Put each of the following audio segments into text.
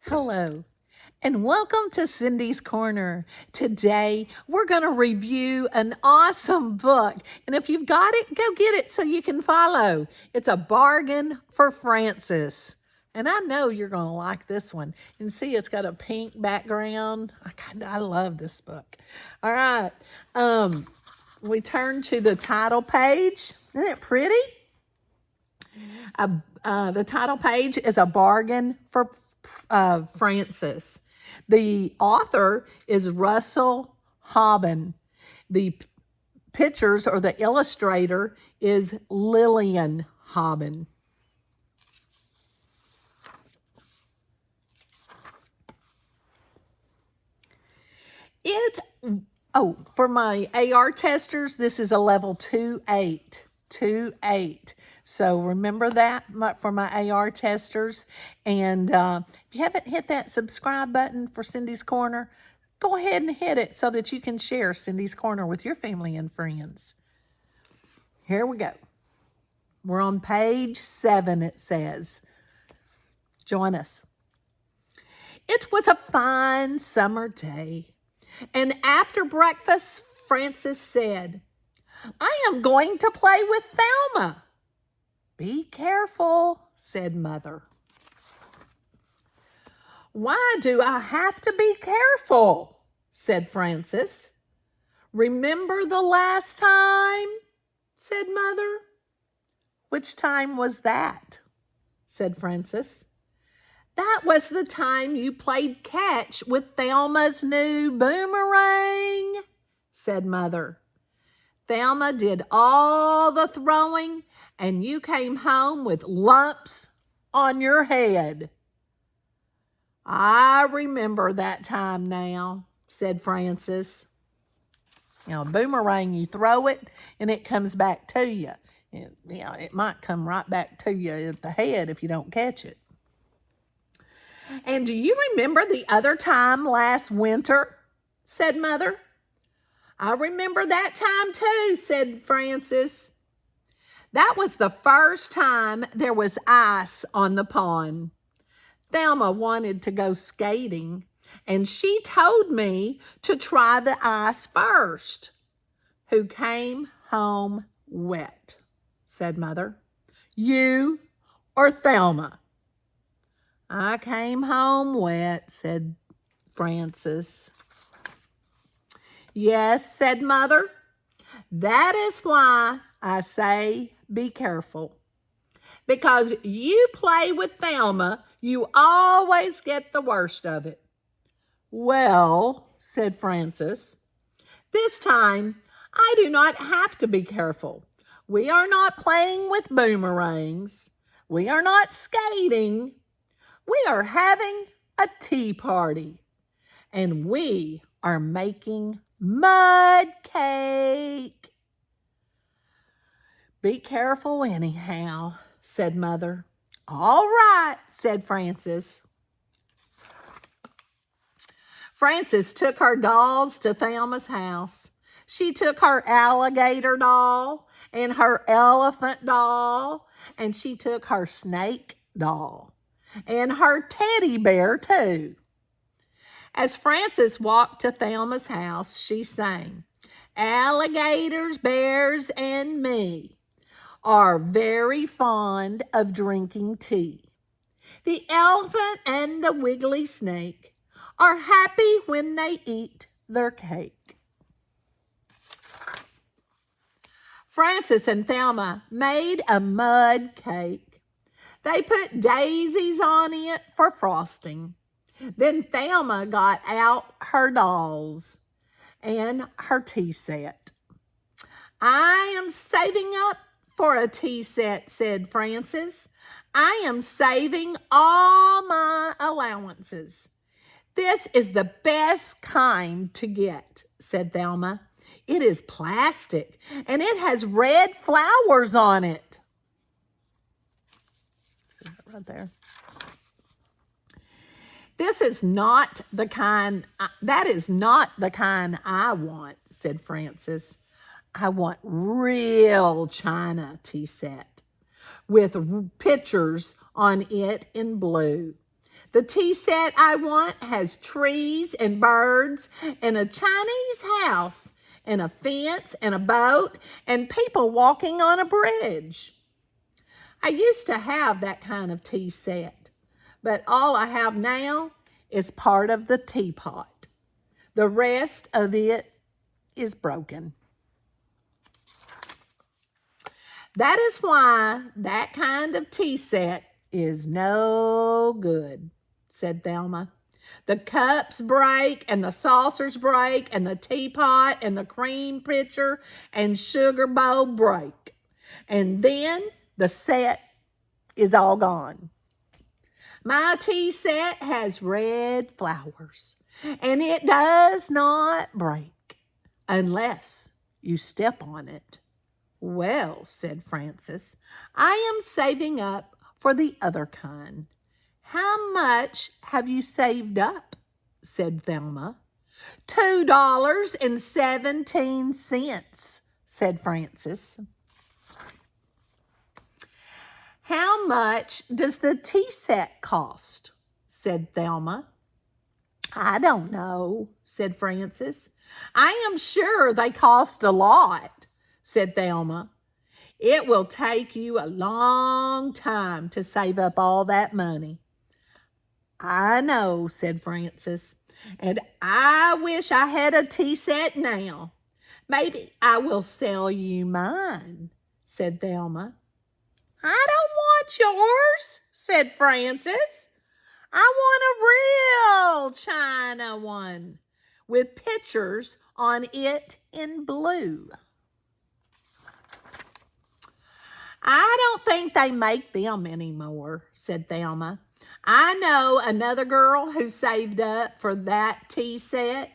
Hello, and welcome to Cindy's Corner. Today, we're going to review an awesome book. And if you've got it, go get it so you can follow. It's A Bargain for Francis. And I know you're going to like this one. And see, it's got a pink background. I love this book. All right. We turn to the title page. Isn't it pretty? The title page is A Bargain for Francis. The author is Russell Hoban. The pictures or the illustrator is Lillian Hoban. For my AR testers, this is a level 2-8. 2-8. So remember that for my AR testers. And if you haven't hit that subscribe button for Cindy's Corner, go ahead and hit it so that you can share Cindy's Corner with your family and friends. Here we go. We're on page 7, it says. Join us. It was a fine summer day, and after breakfast, Francis said, "I am going to play with Thelma." "Be careful," said Mother. "Why do I have to be careful?" said Francis. "Remember the last time?" said Mother. "Which time was that?" said Francis. "That was the time you played catch with Thelma's new boomerang," said Mother. "Thelma did all the throwing, and you came home with lumps on your head." "I remember that time now," said Francis. A boomerang, you throw it, and it comes back to you. It might come right back to you at the head if you don't catch it. "And do you remember the other time last winter?" said Mother. "I remember that time too," said Francis. "That was the first time there was ice on the pond. Thelma wanted to go skating, and she told me to try the ice first." "Who came home wet?" said Mother. "You or Thelma?" "I came home wet," said Francis. "Yes," said Mother. "That is why I say be careful. Because you play with Thelma, you always get the worst of it." "Well," said Francis, "this time I do not have to be careful. We are not playing with boomerangs. We are not skating. We are having a tea party, and we are making mud cake." "Be careful anyhow," said Mother. "All right," said Francis. Francis took her dolls to Thelma's house. She took her alligator doll and her elephant doll, and she took her snake doll and her teddy bear too. As Francis walked to Thelma's house, she sang, "Alligators, bears, and me are very fond of drinking tea. The elephant and the wiggly snake are happy when they eat their cake." Francis and Thelma made a mud cake. They put daisies on it for frosting. Then Thelma got out her dolls and her tea set. "I am saving up for a tea set," said Francis. "I am saving all my allowances." "This is the best kind to get," said Thelma. "It is plastic, and it has red flowers on it." See that right there? That is not the kind I want," said Francis. "I want real china tea set with pictures on it in blue. The tea set I want has trees and birds and a Chinese house and a fence and a boat and people walking on a bridge. I used to have that kind of tea set, but all I have now is part of the teapot. The rest of it is broken. That is why that kind of tea set is no good, said Thelma. The cups break and the saucers break and the teapot and the cream pitcher and sugar bowl break. And then the set is all gone. My tea set has red flowers and it does not break unless you step on it. Well, said Frances, I am saving up for the other kind. How much have you saved up? Said Thelma. $2.17, said Frances. How much does the tea set cost? Said Thelma. I don't know, said Frances. I am sure they cost a lot, said Thelma. It will take you a long time to save up all that money. I know, said Frances, and I wish I had a tea set now. Maybe I will sell you mine, said Thelma. I don't want yours, said Frances. I want a real china one with pictures on it in blue. I don't think they make them anymore, said Thelma. I know another girl who saved up for that tea set.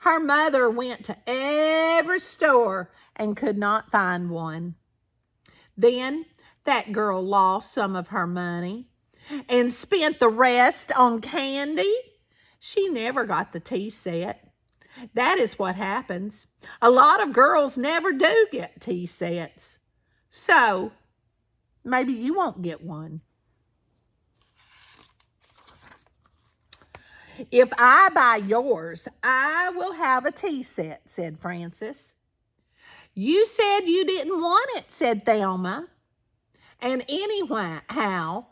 Her mother went to every store and could not find one. Then that girl lost some of her money and spent the rest on candy. She never got the tea set. That is what happens. A lot of girls never do get tea sets. So maybe you won't get one. If I buy yours, I will have a tea set, said Frances. You said you didn't want it, said Thelma. And anyhow,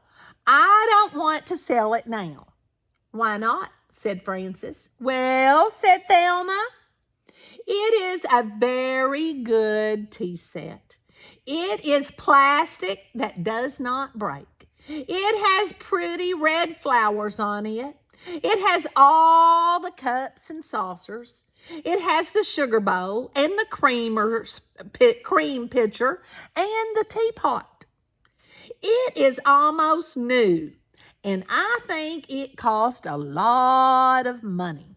I don't want to sell it now. Why not? Said Frances. Well, said Thelma, it is a very good tea set. It is plastic that does not break. It has pretty red flowers on it. It has all the cups and saucers. It has the sugar bowl and the cream pitcher and the teapot. It is almost new, and I think it cost a lot of money.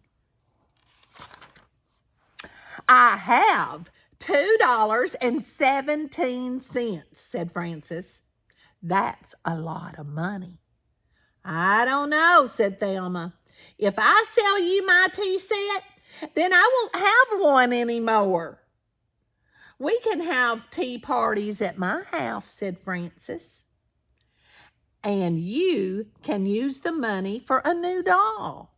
I have $2.17, said Frances. That's a lot of money. I don't know, said Thelma. If I sell you my tea set, then I won't have one anymore. We can have tea parties at my house, said Frances. And you can use the money for a new doll.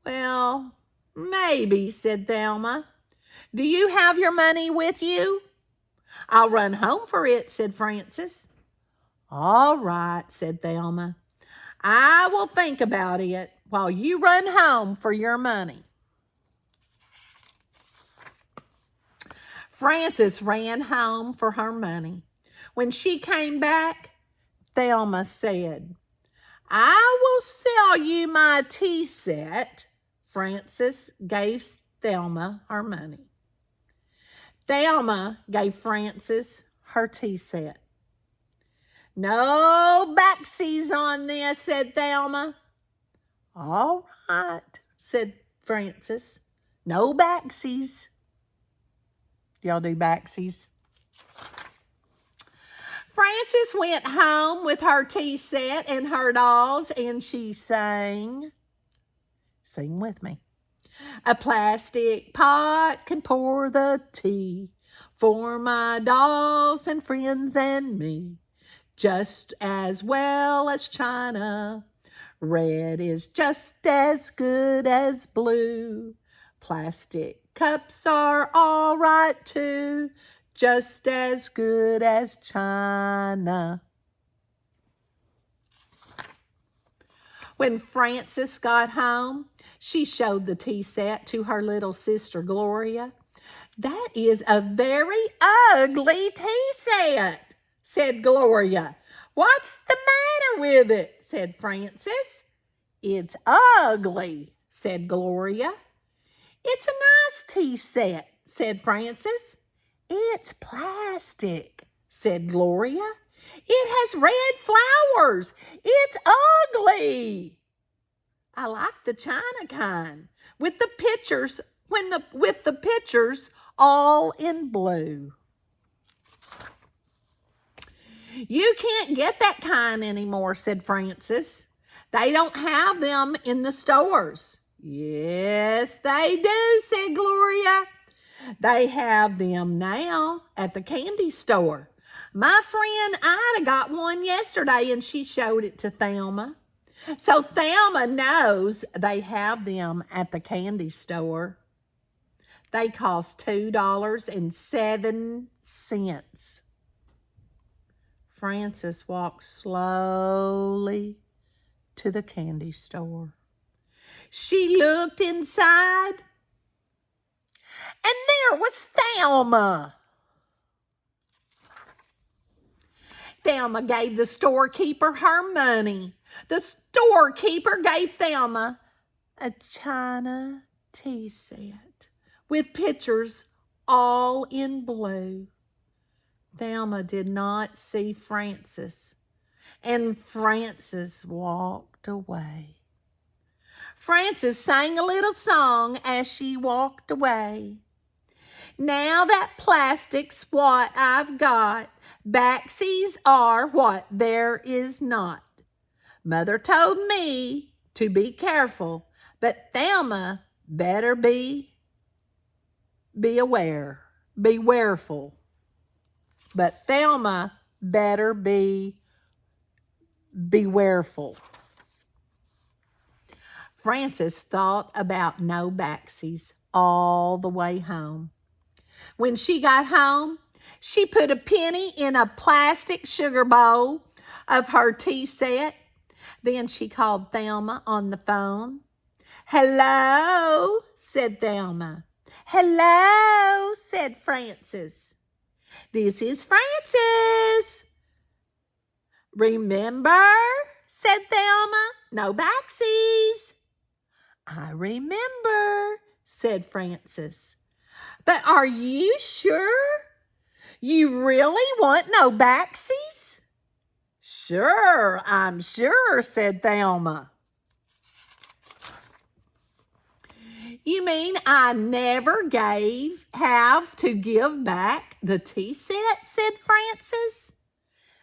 Well, maybe, said Thelma. Do you have your money with you? I'll run home for it, said Frances. All right, said Thelma. I will think about it while you run home for your money. Frances ran home for her money. When she came back, Thelma said, I will sell you my tea set. Frances gave Thelma her money. Thelma gave Frances her tea set. No backsies on this, said Thelma. All right, said Frances. No backsies. Y'all do backsies? Frances went home with her tea set and her dolls, and she sang. Sing with me. A plastic pot can pour the tea for my dolls and friends and me, just as well as china, Red is just as good as blue. Plastic cups are all right too, just as good as china. When Frances got home, she showed the tea set to her little sister Gloria. "That is a very ugly tea set," said Gloria. "What's the matter with it?" said Frances. "It's ugly," said Gloria. "It's a nice tea set," said Frances. "It's plastic," said Gloria. "It has red flowers. It's ugly." "I like the china kind with the pictures with the pictures all in blue." "You can't get that kind anymore," said Frances. "They don't have them in the stores." "Yes, they do," said Gloria. "They have them now at the candy store. My friend Ida got one yesterday and she showed it to Thelma. So Thelma knows they have them at the candy store. They cost $2.07. Frances walked slowly to the candy store. She looked inside, and there was Thelma. Thelma gave the storekeeper her money. The storekeeper gave Thelma a china tea set with pictures all in blue. Thelma did not see Frances, and Frances walked away. Frances sang a little song as she walked away. "Now that plastic's what I've got, backsies are what there is not. Mother told me to be careful, but Thelma better be wareful. But Thelma better be wareful." Frances thought about no backsies all the way home. When she got home, she put a penny in a plastic sugar bowl of her tea set. Then she called Thelma on the phone. "Hello," said Thelma. "Hello," said Frances. "This is Frances." "Remember," said Thelma, "no backsies." "I remember," said Frances. "But are you sure? You really want no backsies?" "Sure, I'm sure," said Thelma. "You mean I never have to give back the tea set?" said Frances.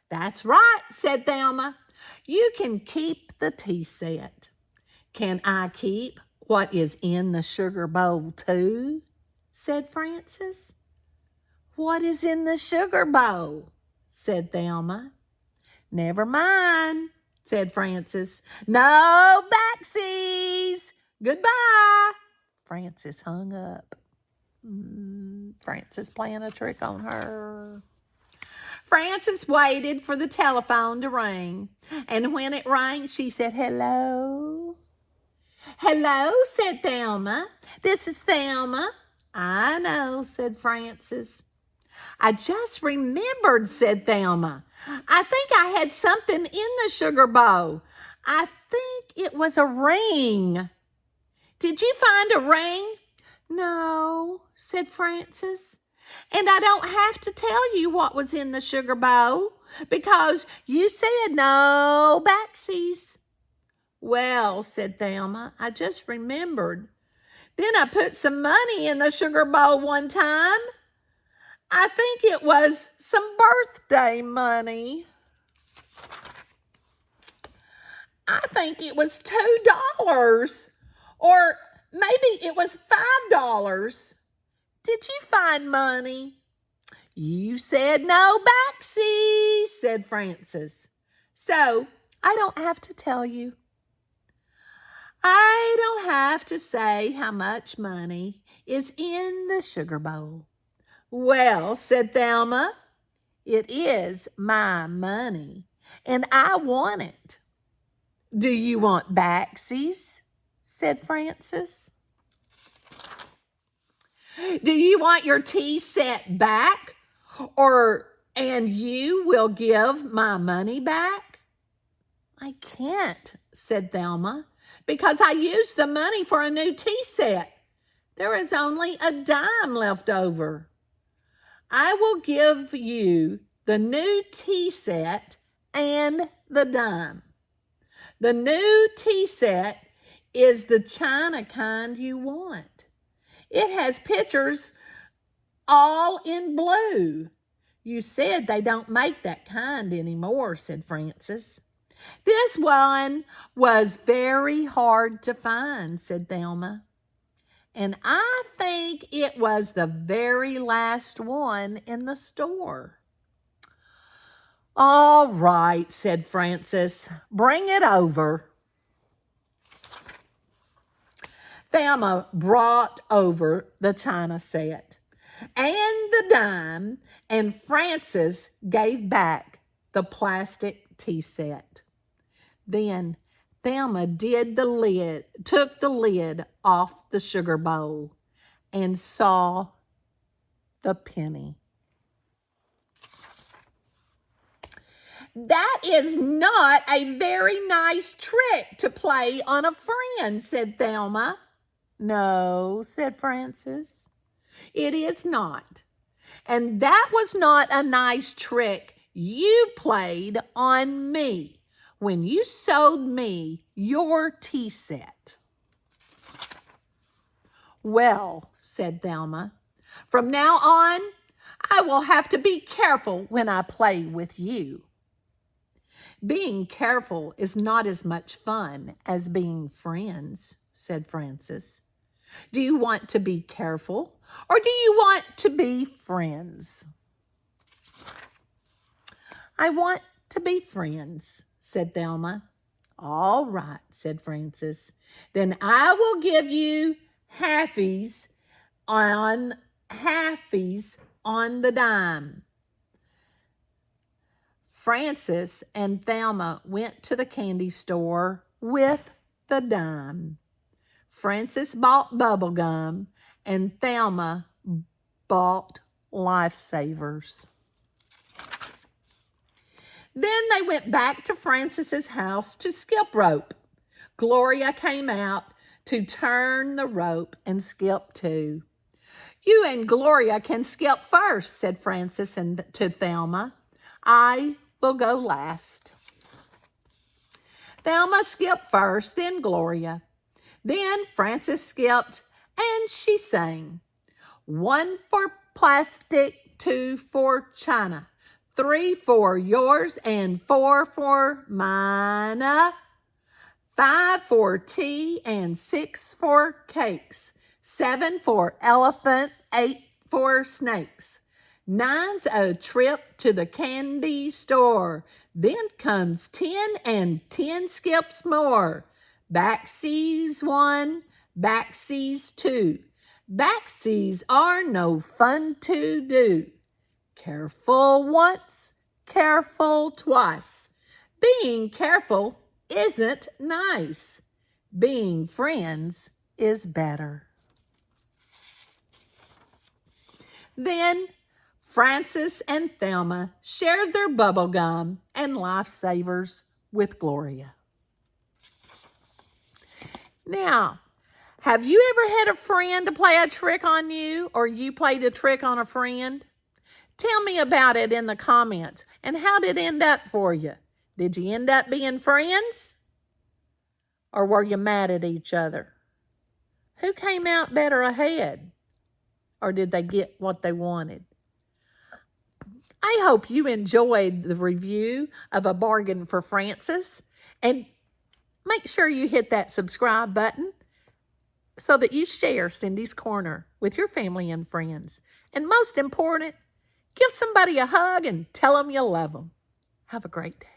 "That's right," said Thelma. "You can keep the tea set." "Can I keep what is in the sugar bowl too?" said Frances. "What is in the sugar bowl?" said Thelma. "Never mind," said Frances. "No backsies. Goodbye." Frances hung up. Frances playing a trick on her. Frances waited for the telephone to ring, and when it rang, she said, "Hello." "Hello," said Thelma. "This is Thelma." "I know," said Frances. "I just remembered," said Thelma. "I think I had something in the sugar bowl. I think it was a ring." "Did you find a ring?" "No," said Frances. "And I don't have to tell you what was in the sugar bowl because you said no backsies." "Well," said Thelma, "I just remembered. Then I put some money in the sugar bowl one time. I think it was some birthday money. I think it was $2 or maybe it was $5. Did you find money?" "You said no backsies," said Frances. "So I don't have to tell you." have to say how much money is in the sugar bowl. Well, said Thelma, it is my money, and I want it. Do you want backsies? Said Frances. Do you want your tea set back, and you will give my money back? I can't, said Thelma, because I used the money for a new tea set. There is only a dime left over. I will give you the new tea set and the dime. The new tea set is the china kind you want. It has pictures all in blue. You said they don't make that kind anymore, said Frances. This one was very hard to find, said Thelma. And I think it was the very last one in the store. All right, said Frances. Bring it over. Thelma brought over the china set and the dime, and Frances gave back the plastic tea set. Then Thelma took the lid off the sugar bowl and saw the penny. That is not a very nice trick to play on a friend, said Thelma. No, said Frances, it is not. And that was not a nice trick you played on me when you sold me your tea set. Well, said Thelma, from now on, I will have to be careful when I play with you. Being careful is not as much fun as being friends, said Frances. Do you want to be careful, or do you want to be friends? I want to be friends, said Thelma. All right, said Frances. Then I will give you halfies on the dime. Frances and Thelma went to the candy store with the dime. Frances bought bubble gum, and Thelma bought lifesavers. Then they went back to Frances's house to skip rope. Gloria came out to turn the rope and skip too. You and Gloria can skip first, said Frances to Thelma. I will go last. Thelma skipped first, then Gloria. Then Frances skipped, and she sang. 1 for plastic, 2 for china, 3 for yours, and 4 for mine. 5 for tea, and 6 for cakes. 7 for elephant, 8 for snakes. 9's a trip to the candy store. Then comes 10, and 10 skips more. Backsies 1, backsies 2. Backsies are no fun to do. Careful once, careful twice. Being careful isn't nice. Being friends is better. Then Frances and Thelma shared their bubble gum and lifesavers with Gloria. Now, have you ever had a friend to play a trick on you, or you played a trick on a friend? Tell me about it in the comments. And how did it end up for you? Did you end up being friends? Or were you mad at each other? Who came out better ahead? Or did they get what they wanted? I hope you enjoyed the review of A Bargain for Frances. And make sure you hit that subscribe button so that you share Cindy's Corner with your family and friends. And most important, give somebody a hug and tell them you love them. Have a great day.